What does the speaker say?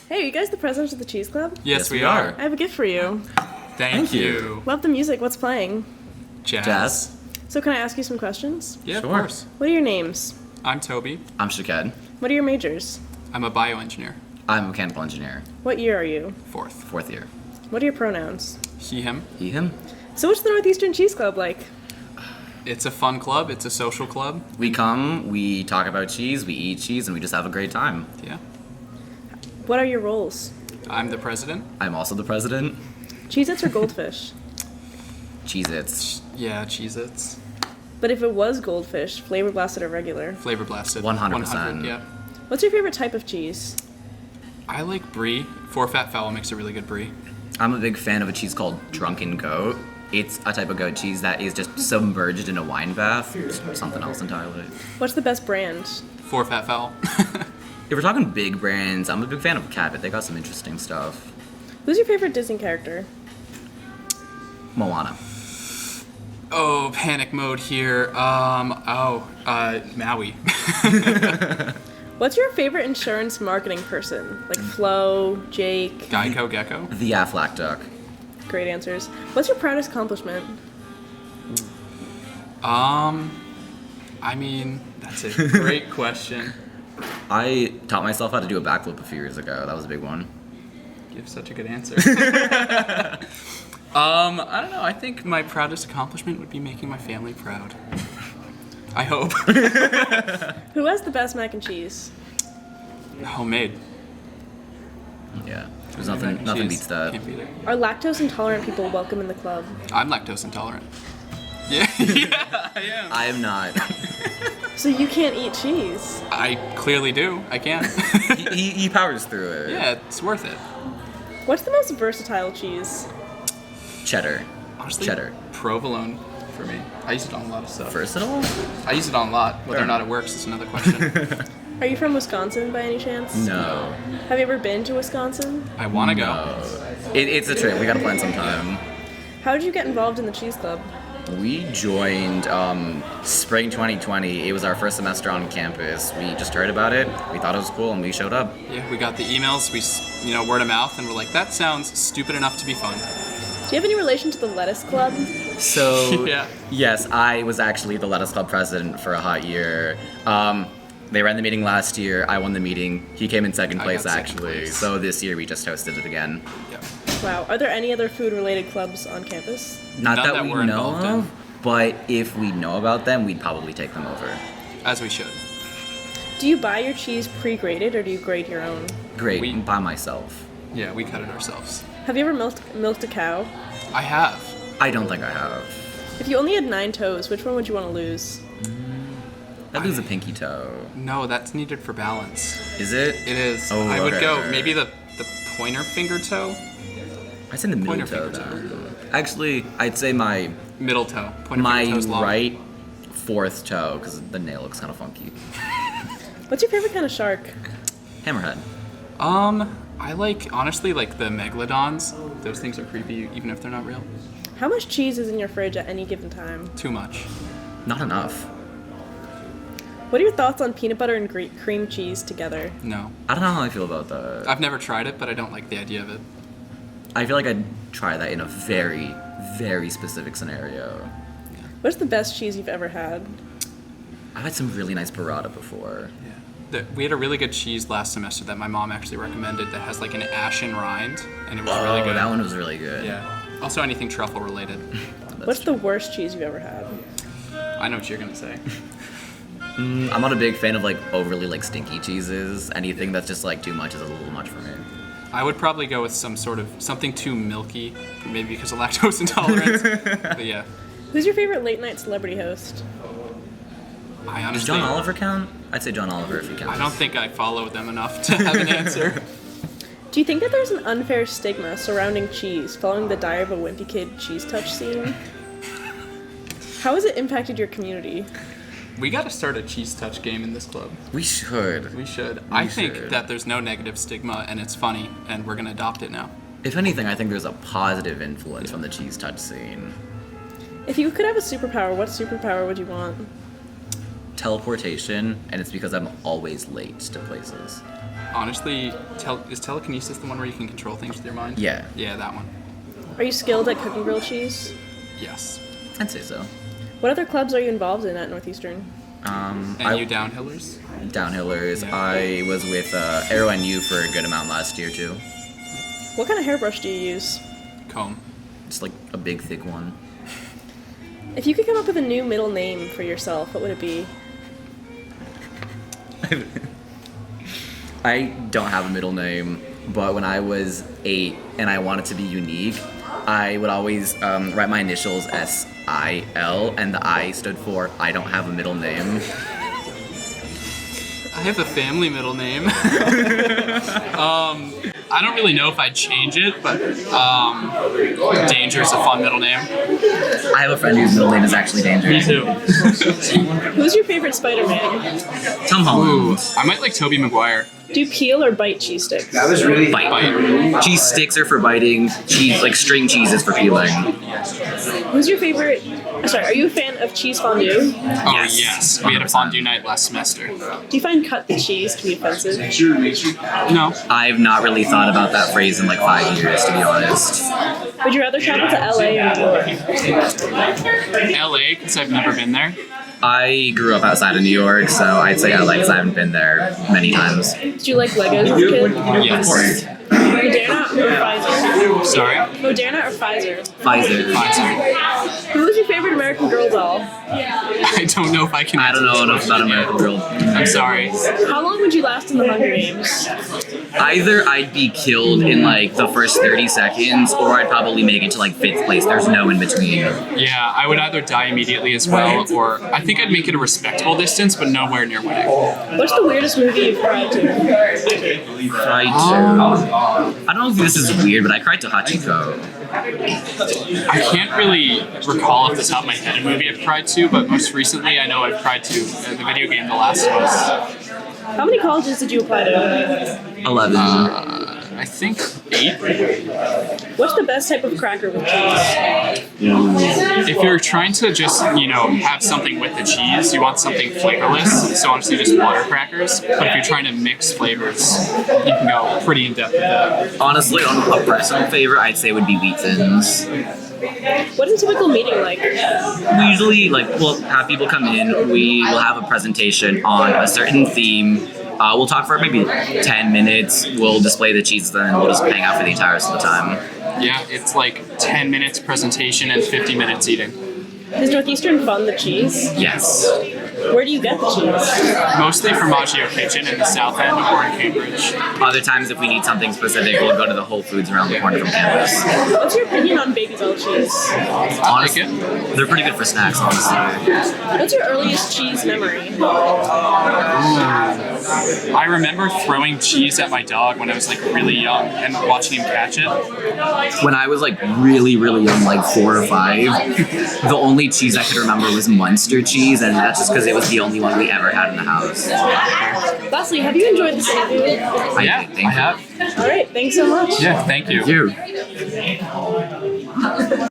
Hey, are you guys the presidents of the Cheese Club? Yes, we are. I have a gift for you. Thank you. Love the music. What's playing? Jazz. So can I ask you some questions? Yeah, Sure. of course. What are your names? I'm Toby. I'm Schaick. What are your majors? I'm a bioengineer. I'm a mechanical engineer. What year are you? Fourth Year. What are your pronouns? He, him. He, him. So what's the Northeastern Cheese Club like? It's a fun club. It's a social club. We come, we talk about cheese, we eat cheese, and we just have a great time. Yeah. What are your roles? I'm the president. I'm also the president. Cheez-Its or Goldfish? Cheez-Its. Yeah, Cheez-Its. But if it was Goldfish, flavor blasted or regular? Flavor blasted. 100%. 100, yeah. What's your favorite type of cheese? I like brie. 4-Fat Fowl makes a really good brie. I'm a big fan of a cheese called Drunken Goat. It's a type of goat cheese that is just submerged in a wine bath. Something else entirely. What's the best brand? 4-Fat Fowl. If we're talking big brands, I'm a big fan of Cabot. They got some interesting stuff. Who's your favorite Disney character? Moana. Oh, panic mode here. Maui. What's your favorite insurance marketing person? Like Flo, Jake? Geico Gecko. The Aflac Duck. Great answers. What's your proudest accomplishment? I mean, that's a great question. I taught myself how to do a backflip a few years ago. That was a big one. You have such a good answer. I don't know. I think my proudest accomplishment would be making my family proud. I hope. Who has the best mac and cheese? Homemade. Yeah. There's Mac nothing and cheese. beats that. Can't beat it. Are lactose intolerant people welcome in the club? I'm lactose intolerant. Yeah, yeah, I am. I am not. So you can't eat cheese? I clearly do. I can. he powers through it. Yeah, it's worth it. What's the most versatile cheese? Cheddar. Honestly, Cheddar. provolone for me. I use it on a lot of stuff. Versatile? I use it on a lot. Whether or not it works is another question. Are you from Wisconsin by any chance? No. Have you ever been to Wisconsin? I want to go. No. It's a trip. We gotta plan sometime. How did you get involved in the cheese club? We joined spring 2020. It was our first semester on campus. We just heard about it. We thought it was cool, and we showed up. Yeah, we got the emails. We, word of mouth, and we're like, that sounds stupid enough to be fun. Do you have any relation to the Lettuce Club? So, Yeah. yes, I was actually the Lettuce Club president for a hot year. They ran the meeting last year. I won the meeting. He came in second I place, got second actually. place. So this year we just hosted it again. Yeah. Wow. Are there any other food-related clubs on campus? Not None that, that we we're know involved in. of, but if we know about them, we'd probably take them over. As we should. Do you buy your cheese pre-grated or do you grate your own? Great, We- by myself. Yeah, we cut it ourselves. Have you ever milked a cow? I have. I don't think I have. If you only had 9 toes, which one would you want to lose? I'd lose a pinky toe. No, that's needed for balance. Is it? It is. Oh, I would okay, go okay. maybe the pointer finger toe. I'd say the middle Pointer toe, finger then. Actually, I'd say my Middle toe. Pointer my finger toe's long. right fourth toe, because the nail looks kind of funky. What's your favorite kind of shark? Hammerhead. I honestly like the megalodons. Those things are creepy even if they're not real. How much cheese is in your fridge at any given time? Too much. Not enough. What are your thoughts on peanut butter and cream cheese together? No. I don't know how I feel about that. I've never tried it, but I don't like the idea of it. I feel like I'd try that in a very, very specific scenario. What's the best cheese you've ever had? I've had some really nice burrata before. Yeah. We had a really good cheese last semester that my mom actually recommended that has like an ashen rind, and it was really good. That one was really good. Yeah. Also anything truffle related. What's the worst cheese you've ever had? I know what you're gonna say. I'm not a big fan of overly stinky cheeses. Anything that's just too much is a little much for me. I would probably go with something too milky, maybe because of lactose intolerance. But yeah, Who's your favorite late night celebrity host? I Does honestly, John Oliver count? I'd say John Oliver if he counts. I don't think I follow them enough to have an answer. Do you think that there's an unfair stigma surrounding cheese following the Diary of a Wimpy Kid cheese touch scene? How has it impacted your community? We got to start a cheese touch game in this club. We should. We should. I think should. that there's no negative stigma and it's funny, and we're gonna adopt it now. If anything, I think there's a positive influence from the cheese touch scene. If you could have a superpower, what superpower would you want? Teleportation, and it's because I'm always late to places. Honestly, is telekinesis the one where you can control things with your mind? Yeah, Yeah, that one. Are you skilled at cooking grilled cheese? Yes. I'd say so. What other clubs are you involved in at Northeastern? And you downhillers? Downhillers. Yeah. I was with Aero NU for a good amount last year too. What kind of hairbrush do you use? Comb. Just like a big thick one. If you could come up with a new middle name for yourself, what would it be? I don't have a middle name, but when I was 8 and I wanted to be unique, I would always write my initials SIL, and the I stood for I don't have a middle name. I have a family middle name. I don't really know if I'd change it, but Danger is a fun middle name. I have a friend whose middle name is actually Danger. Me too. Who's your favorite Spider-Man? Tom Ooh, Holland. I might like Tobey Maguire. Do you peel or bite cheese sticks? Bite. Cheese sticks are for biting. Cheese, like string cheese, is for peeling. Who's your favorite? Sorry, are you a fan of cheese fondue? Oh yes. We had a fondue night last semester. Do you find cut the cheese to be offensive? No. I've not really thought about that phrase in like 5 years, to be honest. Would you rather travel to LA or New York? LA, because I've never been there. I grew up outside of New York, so I'd say LA because I haven't been there many times. Did you like Legos as a kid? Yes. Of course. Moderna or Pfizer? Sorry? Moderna or Pfizer? Pfizer. Who was your favorite American Girl doll? I don't know if I can. I don't know enough about American Girl. I'm sorry. How long would you last in the Hunger Games? Either I'd be killed in like the first 30 seconds, or I'd probably make it to like 5th place. There's no in between. Yeah, I would either die immediately as well, or I think I'd make it a respectable distance, but nowhere near winning. What's the weirdest movie you've cried to? Cried to. I don't know if this is weird, but I cried to Hachiko. I can't really recall off the top of my head a movie I've cried to, but most recently I know I've cried to the video game The Last of Us. How many colleges did you apply to? 11. I think 8. What's the best type of cracker with cheese? If you're trying to just, have something with the cheese, you want something flavorless, so honestly just water crackers. But if you're trying to mix flavors, you can go pretty in-depth with that. Honestly, a personal favorite I'd say would be Wheat Thins. What is a typical meeting like? We usually we'll have people come in, we will have a presentation on a certain theme. We'll talk for maybe 10 minutes, we'll display the cheese, then we'll just hang out for the entire rest of the time. Yeah, it's like 10 minutes presentation and 50 minutes eating. Does Northeastern fund the cheese? Yes. Where do you get the cheese? Mostly from Maggio Kitchen in the South End or in Cambridge. Other times, if we need something specific, we'll go to the Whole Foods around the corner from campus. What's your opinion on Baby Bell cheese? I like it. They're pretty good for snacks, honestly. What's your earliest cheese memory? I remember throwing cheese at my dog when I was really young and watching him catch it. When I was really, really young, 4 or 5, the only cheese I could remember was Munster cheese, and that's just because it was the only one we ever had in the house. Lastly, have you enjoyed this interview? Yeah, I have. All right, thanks so much. Yeah, thank you. Thank you.